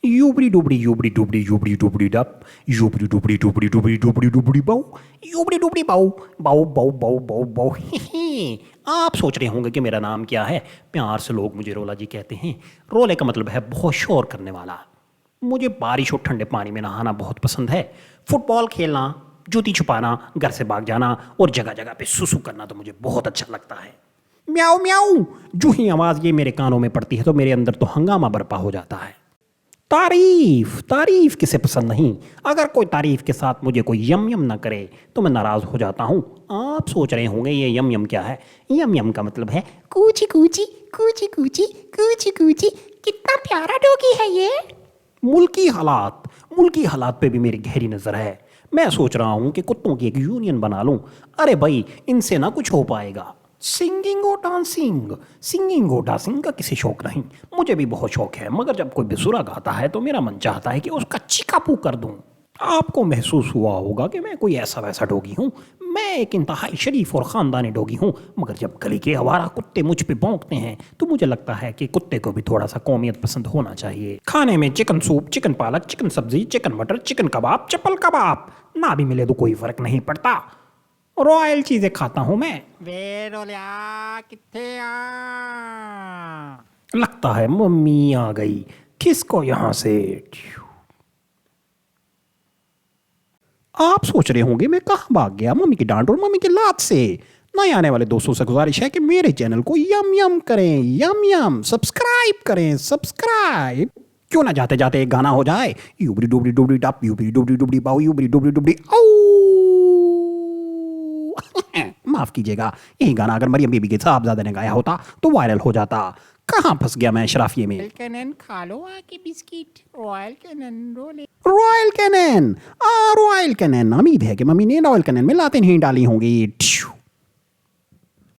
युबड़ी डुबड़ी डप युबड़ी डुबड़ी बाऊ युबड़ी डुबड़ी बाऊ बाऊ बाऊ बाऊ बाऊ बाऊ आप सोच रहे होंगे कि मेरा नाम क्या है। प्यार से लोग मुझे रोला जी कहते हैं। रोले का मतलब है बहुत शोर करने वाला। मुझे बारिश और ठंडे पानी में नहाना बहुत पसंद है। फुटबॉल खेलना, जूती छुपाना, घर से भाग जाना और जगह जगह पे सुसु करना तो मुझे बहुत अच्छा लगता है। म्याऊ म्याऊ जो ही आवाज़ ये मेरे कानों में पड़ती है तो मेरे अंदर तो हंगामा बरपा हो जाता है। तारीफ तारीफ किसे पसंद नहीं। अगर कोई तारीफ के साथ मुझे कोई यम यम ना करे तो मैं नाराज हो जाता हूँ। आप सोच रहे होंगे ये यम यम क्या है। यम यम का मतलब है कूची कूची कूची कूची कूची कूची। कितना प्यारा डॉगी है ये। मुल्की हालात पे भी मेरी गहरी नज़र है। मैं सोच रहा हूँ कि कुत्तों की एक यूनियन बना लूँ। अरे भाई इनसे ना कुछ हो पाएगा। सिंगिंग और डांसिंग का किसी शौक नहीं। मुझे भी बहुत शौक है, मगर जब कोई बेसुरा गाता है तो मेरा मन चाहता है कि उसका चीकापू कर दूं। आपको महसूस हुआ होगा कि मैं कोई ऐसा वैसा डॉगी हूँ। मैं एक इंतहाई शरीफ और ख़ानदानी डॉगी हूँ, मगर जब गली के आवारा कुत्ते मुझ पे भौंकते हैं तो मुझे लगता है कि कुत्ते को भी थोड़ा सा कौमियत पसंद होना चाहिए। खाने में चिकन सूप, चिकन पालक, चिकन सब्जी, चिकन मटर, चिकन कबाब, चप्पल कबाब ना भी मिले तो कोई फ़र्क नहीं पड़ता। रॉयल चीज़ें खाता हूँ मैं। वे रोलिया किथे आ। लगता है मम्मी आ गई। किसको यहाँ से। आप सोच रहे होंगे मैं कहाँ भाग गया मम्मी की डांट और मम्मी की लात से। नए आने वाले दोस्तों से गुजारिश है कि मेरे चैनल को यम यम करें, यम यम सब्सक्राइब करें, सब्सक्राइब। क्यों ना जाते जाते एक गाना हो जाए। यूबड़ी डुबड़ी डुबड़ी डप यूबड़ी डुबड़ी डुबड़ी बाऊ यूबड़ी डुबड़ी डुबड़ी औ। माफ कीजिएगा, यही गाना अगर मरियम बीबी के साहबजादे ने गाया होता तो वायरल हो जाता। कहाँ फंस गया मैं अशराफिये में। रॉयल कैनन खा लो आके बिस्किट। रॉयल कैनन रोले। Royal Canin, Royal Canin. उम्मीद है कि मम्मी ने रॉयल कैनन में लाते नहीं डाली होंगी।